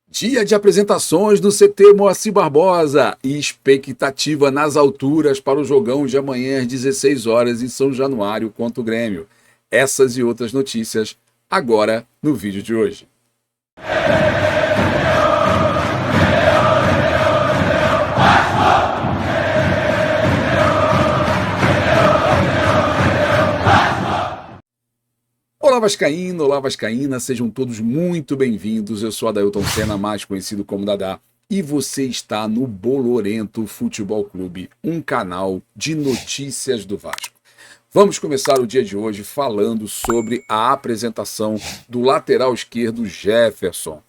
Dia de apresentações do CT Moacir Barbosa e expectativa nas alturas para o jogão de amanhã às 16 horas em São Januário contra o Grêmio. Essas e outras notícias agora no vídeo de hoje. Olá Vascaíno, olá Vascaína, sejam todos muito bem-vindos. Eu sou Adailton Senna, mais conhecido como Dadá, e você está no Bolorento Futebol Clube, um canal de notícias do Vasco. Vamos começar o dia de hoje falando sobre a apresentação do lateral esquerdo Jefferson.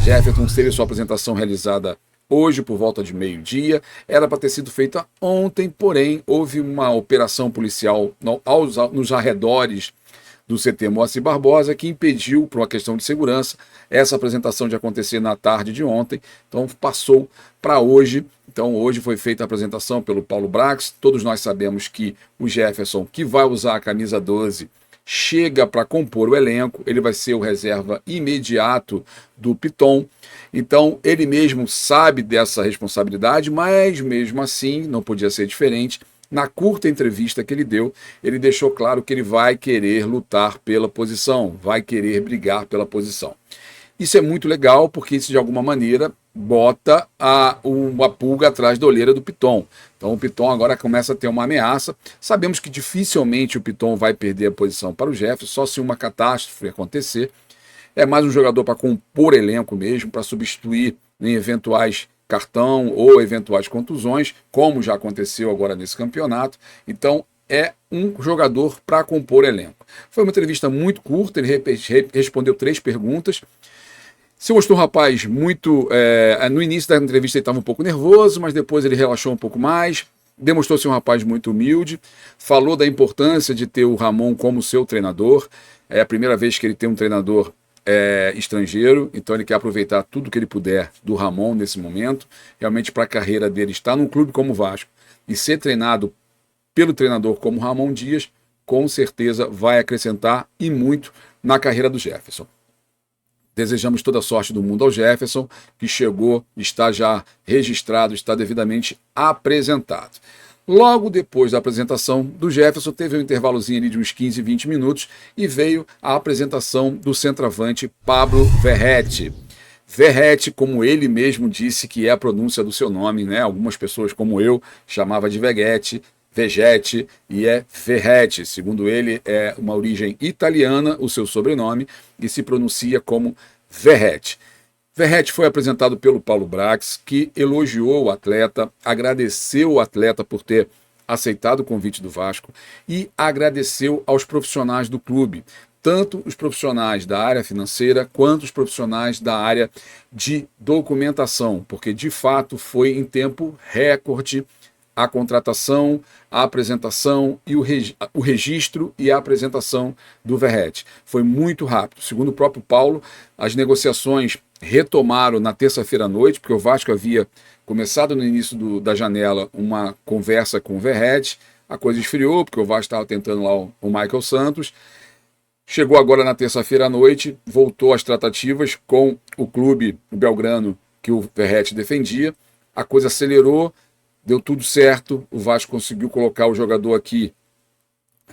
Jefferson teve sua apresentação realizada hoje por volta de meio-dia, era para ter sido feita ontem, porém houve uma operação policial nos arredores do CT Moacir Barbosa, que impediu, por uma questão de segurança, essa apresentação de acontecer na tarde de ontem. Então passou para hoje. Então hoje foi feita a apresentação pelo Paulo Brax. Todos nós sabemos que o Jefferson, que vai usar a camisa 12, chega para compor o elenco. Ele vai ser o reserva imediato do Piton. Então ele mesmo sabe dessa responsabilidade, mas mesmo assim não podia ser diferente. Na curta entrevista que ele deu, ele deixou claro que ele vai querer lutar pela posição, vai querer brigar pela posição. Isso é muito legal porque isso de alguma maneira bota uma pulga atrás da orelha do Piton. Então o Piton agora começa a ter uma ameaça. Sabemos que dificilmente o Piton vai perder a posição para o Jefferson, só se uma catástrofe acontecer. É mais um jogador para compor elenco mesmo, para substituir em eventuais cartão ou eventuais contusões, como já aconteceu agora nesse campeonato. Então é um jogador para compor elenco. Foi uma entrevista muito curta, ele respondeu 3 perguntas. Se mostrou um rapaz muito... no início da entrevista ele estava um pouco nervoso, mas depois ele relaxou um pouco mais, demonstrou ser um rapaz muito humilde, falou da importância de ter o Ramon como seu treinador. É a primeira vez que ele tem um treinador estrangeiro, então ele quer aproveitar tudo que ele puder do Ramon nesse momento, realmente para a carreira dele estar num clube como o Vasco e ser treinado pelo treinador como Ramon Dias, com certeza vai acrescentar e muito na carreira do Jefferson. Desejamos toda a sorte do mundo ao Jefferson, que chegou, está já registrado, está devidamente apresentado. Logo depois da apresentação do Jefferson, teve um intervalozinho ali de uns 15, 20 minutos e veio a apresentação do centroavante Pablo Verratti. Verratti, como ele mesmo disse que é a pronúncia do seu nome, né? Algumas pessoas, como eu, chamava de Vegetti, e é Verratti. Segundo ele, é uma origem italiana, o seu sobrenome, e se pronuncia como Verratti. Verratti foi apresentado pelo Paulo Brax, que elogiou o atleta, agradeceu o atleta por ter aceitado o convite do Vasco e agradeceu aos profissionais do clube, tanto os profissionais da área financeira quanto os profissionais da área de documentação, porque de fato foi em tempo recorde a contratação, a apresentação e o registro e a apresentação do Verratti. Foi muito rápido. Segundo o próprio Paulo, as negociações retomaram na terça-feira à noite, porque o Vasco havia começado no início da janela uma conversa com o Verratti, a coisa esfriou, porque o Vasco estava tentando lá o Michael Santos. Chegou agora na terça-feira à noite, voltou às tratativas com o clube, o Belgrano, que o Verratti defendia, a coisa acelerou, deu tudo certo, o Vasco conseguiu colocar o jogador aqui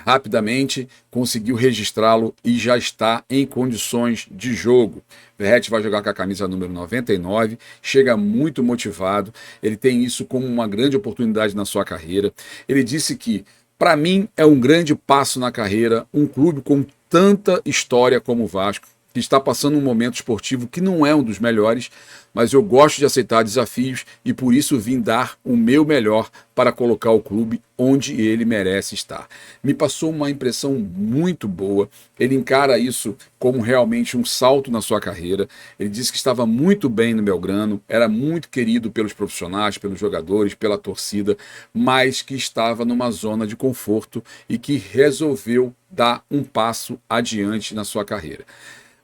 rapidamente, conseguiu registrá-lo e já está em condições de jogo. Verratti vai jogar com a camisa número 99, chega muito motivado, ele tem isso como uma grande oportunidade na sua carreira. Ele disse que, para mim, é um grande passo na carreira, um clube com tanta história como o Vasco, que está passando um momento esportivo que não é um dos melhores, mas eu gosto de aceitar desafios e por isso vim dar o meu melhor para colocar o clube onde ele merece estar. Me passou uma impressão muito boa, ele encara isso como realmente um salto na sua carreira. Ele disse que estava muito bem no Belgrano, era muito querido pelos profissionais, pelos jogadores, pela torcida, mas que estava numa zona de conforto e que resolveu dar um passo adiante na sua carreira.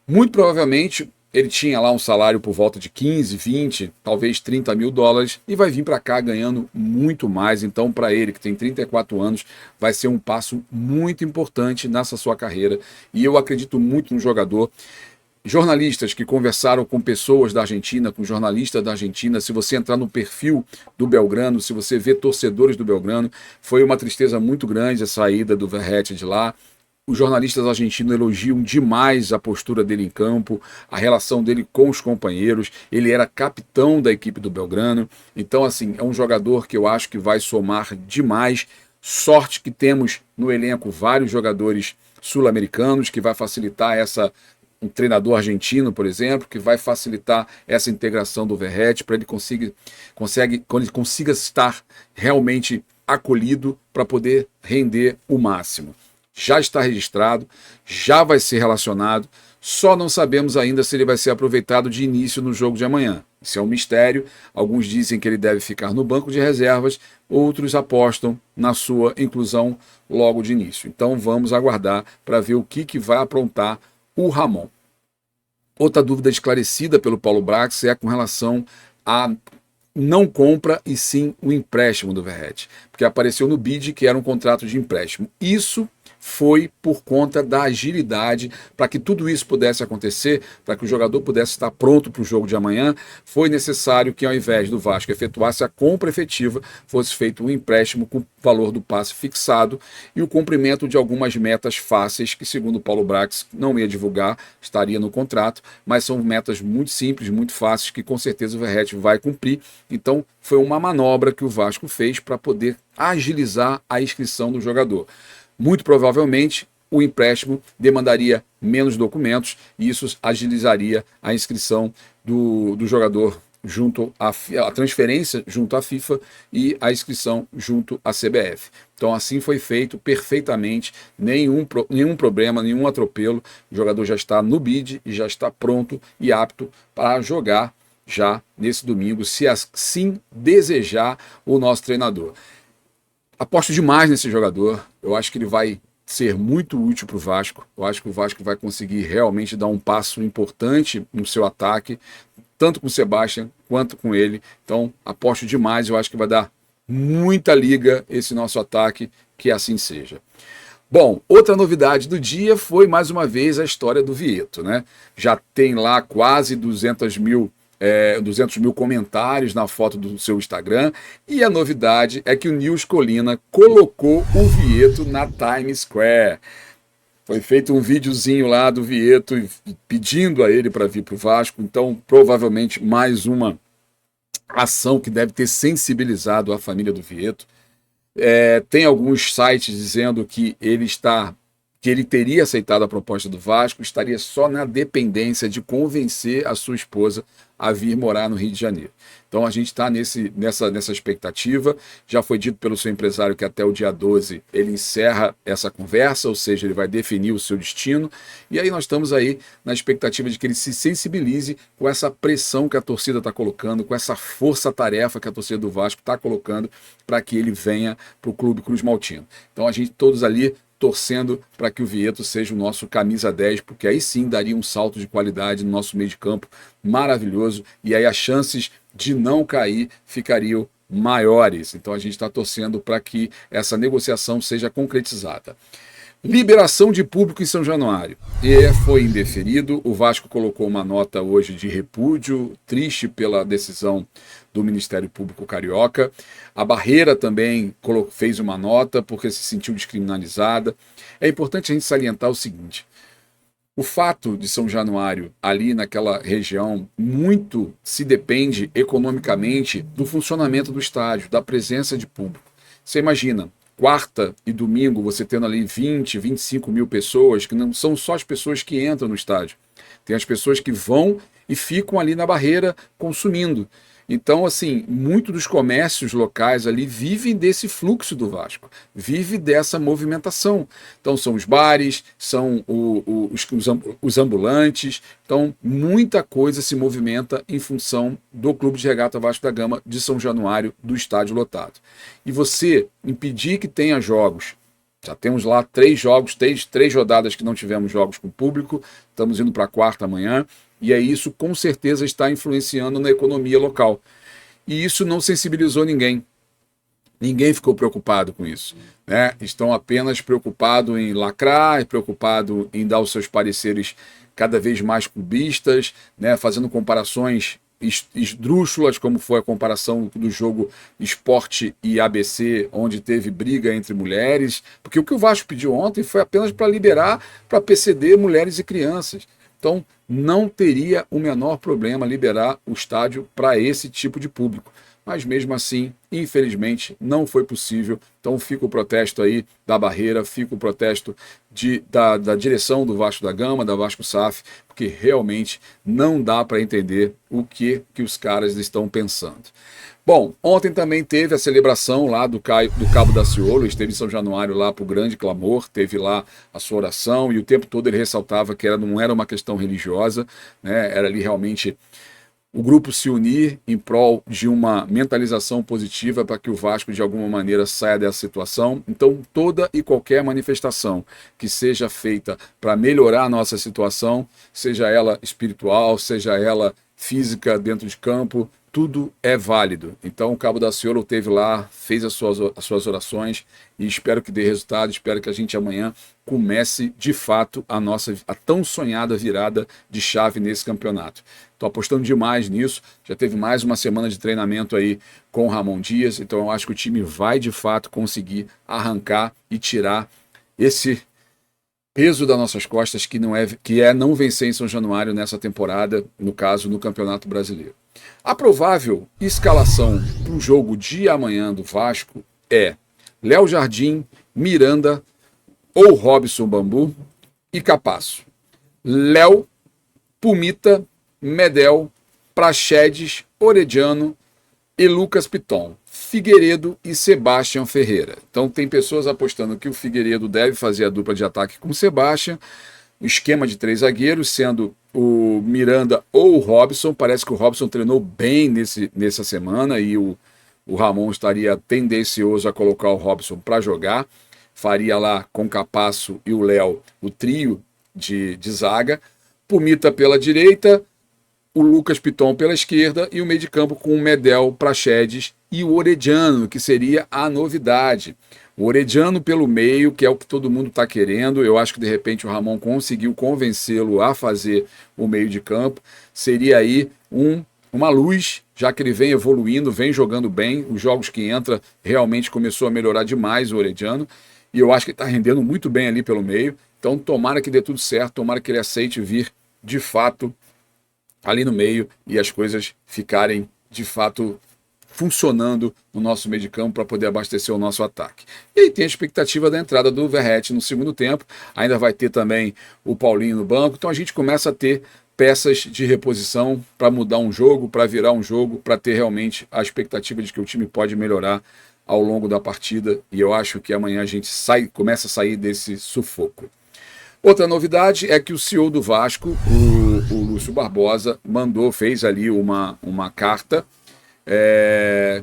Muito provavelmente ele tinha lá um salário por volta de 15, 20, talvez 30 mil dólares e vai vir para cá ganhando muito mais. Então, para ele, que tem 34 anos, vai ser um passo muito importante nessa sua carreira. E eu acredito muito no jogador. jornalistas que conversaram com pessoas da Argentina, com jornalistas da Argentina, se você entrar no perfil do Belgrano, se você vê torcedores do Belgrano, foi uma tristeza muito grande a saída do Verratti de lá. Os jornalistas argentinos elogiam demais a postura dele em campo, a relação dele com os companheiros. Ele era capitão da equipe do Belgrano. Então, assim, é um jogador que eu acho que vai somar demais. Sorte que temos no elenco vários jogadores sul-americanos, que vai facilitar um treinador argentino, por exemplo, que vai facilitar essa integração do Verratti para ele quando ele consiga estar realmente acolhido para poder render o máximo. Já está registrado, já vai ser relacionado, só não sabemos ainda se ele vai ser aproveitado de início no jogo de amanhã. Isso é um mistério. Alguns dizem que ele deve ficar no banco de reservas, outros apostam na sua inclusão logo de início. Então vamos aguardar para ver o que vai aprontar o Ramon. Outra dúvida esclarecida pelo Paulo Brax é com relação a não compra e sim o empréstimo do Verratti, porque apareceu no bid que era um contrato de empréstimo. Isso foi por conta da agilidade, para que tudo isso pudesse acontecer, para que o jogador pudesse estar pronto para o jogo de amanhã, foi necessário que ao invés do Vasco efetuasse a compra efetiva, fosse feito um empréstimo com o valor do passe fixado e o cumprimento de algumas metas fáceis, que segundo Paulo Brax não ia divulgar, estaria no contrato, mas são metas muito simples, muito fáceis, que com certeza o Verratti vai cumprir. Então foi uma manobra que o Vasco fez para poder agilizar a inscrição do jogador. Muito provavelmente o empréstimo demandaria menos documentos e isso agilizaria a inscrição do jogador junto a transferência junto à FIFA e a inscrição junto à CBF. Então assim foi feito perfeitamente, nenhum problema, nenhum atropelo. O jogador já está no bid e já está pronto e apto para jogar já nesse domingo, se assim desejar o nosso treinador. Aposto demais nesse jogador, eu acho que ele vai ser muito útil para o Vasco, eu acho que o Vasco vai conseguir realmente dar um passo importante no seu ataque, tanto com o Sebastião quanto com ele, então aposto demais, eu acho que vai dar muita liga esse nosso ataque, que assim seja. Bom, outra novidade do dia foi mais uma vez a história do Vieto, né? Já tem lá quase 200 mil comentários na foto do seu Instagram, e a novidade é que o Nils Colina colocou o Vieto na Times Square. Foi feito um videozinho lá do Vieto pedindo a ele para vir para o Vasco, então provavelmente mais uma ação que deve ter sensibilizado a família do Vieto. Tem alguns sites dizendo que ele teria aceitado a proposta do Vasco, estaria só na dependência de convencer a sua esposa a vir morar no Rio de Janeiro. Então a gente está nessa expectativa. Já foi dito pelo seu empresário que até o dia 12 ele encerra essa conversa, ou seja, ele vai definir o seu destino. E aí nós estamos aí na expectativa de que ele se sensibilize com essa pressão que a torcida está colocando, com essa força-tarefa que a torcida do Vasco está colocando para que ele venha para o Clube Cruz Maltino. Então a gente todos ali torcendo para que o Vieto seja o nosso camisa 10, porque aí sim daria um salto de qualidade no nosso meio de campo maravilhoso, e aí as chances de não cair ficariam maiores. Então a gente está torcendo para que essa negociação seja concretizada. Liberação de público em São Januário. Foi indeferido. O Vasco colocou uma nota hoje de repúdio, triste pela decisão do Ministério Público Carioca. A Barreira também fez uma nota porque se sentiu descriminalizada. É importante a gente salientar o seguinte: o fato de São Januário, ali naquela região, muito se depende economicamente do funcionamento do estádio, da presença de público. Você imagina, quarta e domingo, você tendo ali 20, 25 mil pessoas, que não são só as pessoas que entram no estádio. Tem as pessoas que vão e ficam ali na Barreira consumindo. Então, assim, muitos dos comércios locais ali vivem desse fluxo do Vasco, vive dessa movimentação. Então, são os bares, são os ambulantes. Então, muita coisa se movimenta em função do Clube de Regata Vasco da Gama de São Januário, do estádio lotado. E você impedir que tenha jogos, já temos lá 3 jogos, três rodadas que não tivemos jogos com público, estamos indo para a quarta amanhã, e aí isso com certeza está influenciando na economia local. E isso não sensibilizou ninguém. Ninguém ficou preocupado com isso, né? Estão apenas preocupados em lacrar, preocupados em dar os seus pareceres cada vez mais clubistas, né, fazendo comparações esdrúxulas, como foi a comparação do jogo Sport e ABC, onde teve briga entre mulheres, porque o que o Vasco pediu ontem foi apenas para liberar para PCD mulheres e crianças. Então, não teria o menor problema liberar o estádio para esse tipo de público. Mas mesmo assim, infelizmente, não foi possível. Então fica o protesto aí da Barreira, fica o protesto da direção do Vasco da Gama, da Vasco SAF, porque realmente não dá para entender o que os caras estão pensando. Bom, ontem também teve a celebração lá do Cabo Daciolo, esteve em São Januário lá para o grande clamor, teve lá a sua oração e o tempo todo ele ressaltava que não era uma questão religiosa, né? Era ali realmente o grupo se unir em prol de uma mentalização positiva para que o Vasco de alguma maneira saia dessa situação. Então toda e qualquer manifestação que seja feita para melhorar a nossa situação, seja ela espiritual, seja ela física dentro de campo, tudo é válido. Então o Cabo Daciolo teve lá, fez as suas orações e espero que dê resultado, espero que a gente amanhã comece de fato a tão sonhada virada de chave nesse campeonato. Estou apostando demais nisso, já teve mais uma semana de treinamento aí com o Ramon Dias, então eu acho que o time vai de fato conseguir arrancar e tirar esse peso das nossas costas que é não vencer em São Januário nessa temporada, no caso no Campeonato Brasileiro. A provável escalação para o jogo de amanhã do Vasco é Léo Jardim, Miranda ou Robson Bambu e Capasso. Léo, Pumita, Medel, Praxedes, Orediano e Lucas Piton, Figueiredo e Sebastião Ferreira. Então tem pessoas apostando que o Figueiredo deve fazer a dupla de ataque com o Sebastião, o esquema de 3 zagueiros, sendo o Miranda ou o Robson. Parece que o Robson treinou bem nessa semana e o Ramon estaria tendencioso a colocar o Robson para jogar. Faria lá com Capasso e o Léo o trio de zaga. Pumita pela direita, o Lucas Piton pela esquerda e o meio de campo com o Medel, Praxedes e o Orediano, que seria a novidade. O Orediano pelo meio, que é o que todo mundo está querendo. Eu acho que de repente o Ramon conseguiu convencê-lo a fazer o meio de campo. Seria aí uma luz, já que ele vem evoluindo, vem jogando bem. Os jogos que entra realmente começou a melhorar demais o Orediano. E eu acho que ele está rendendo muito bem ali pelo meio. Então tomara que dê tudo certo, tomara que ele aceite vir de fato ali no meio e as coisas ficarem de fato funcionando no nosso meio de campo para poder abastecer o nosso ataque. E aí tem a expectativa da entrada do Verratti no segundo tempo, ainda vai ter também o Paulinho no banco, então a gente começa a ter peças de reposição para mudar um jogo, para virar um jogo, para ter realmente a expectativa de que o time pode melhorar ao longo da partida, e eu acho que amanhã a gente começa a sair desse sufoco. Outra novidade é que o CEO do Vasco, o Lúcio Barbosa, fez ali uma carta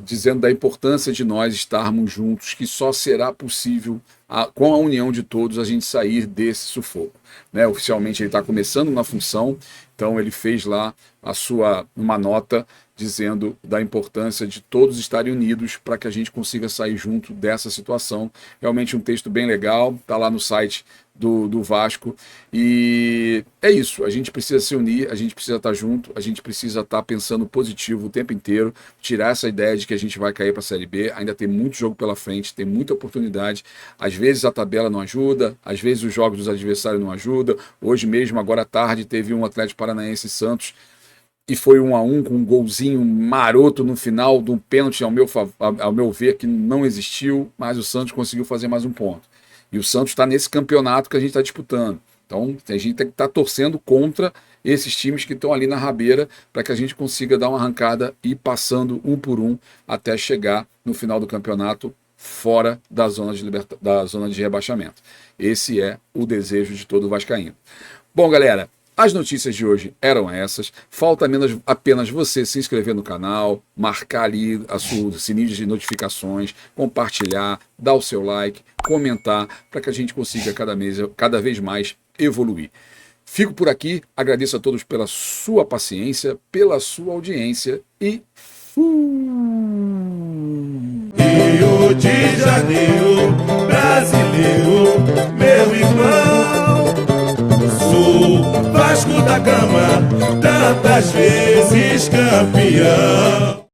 dizendo da importância de nós estarmos juntos, que só será possível com a união de todos a gente sair desse sufoco. Né? Oficialmente ele está começando uma função, então ele fez lá uma nota dizendo da importância de todos estarem unidos para que a gente consiga sair junto dessa situação. Realmente um texto bem legal, está lá no site do Vasco, e é isso, a gente precisa se unir, a gente precisa estar junto, a gente precisa estar pensando positivo o tempo inteiro, tirar essa ideia de que a gente vai cair para a Série B. Ainda tem muito jogo pela frente, tem muita oportunidade, às vezes a tabela não ajuda, às vezes os jogos dos adversários não ajudam. Hoje mesmo, agora à tarde, teve um Atlético Paranaense e Santos, e foi 1-1 com um golzinho maroto no final de um pênalti, ao meu ver, que não existiu, mas o Santos conseguiu fazer mais um ponto. E o Santos está nesse campeonato que a gente está disputando. Então a gente tem que estar torcendo contra esses times que estão ali na rabeira para que a gente consiga dar uma arrancada e ir passando um por um até chegar no final do campeonato fora da zona de rebaixamento. Esse é o desejo de todo vascaíno. Bom, galera, as notícias de hoje eram essas. Falta apenas você se inscrever no canal, marcar ali o sininho de notificações, compartilhar, dar o seu like, comentar, para que a gente consiga cada vez mais evoluir. Fico por aqui, agradeço a todos pela sua paciência, pela sua audiência e Rio de Janeiro, brasileiro, meu irmão, sou vascaíno. Vasco da Gama, tantas vezes campeão.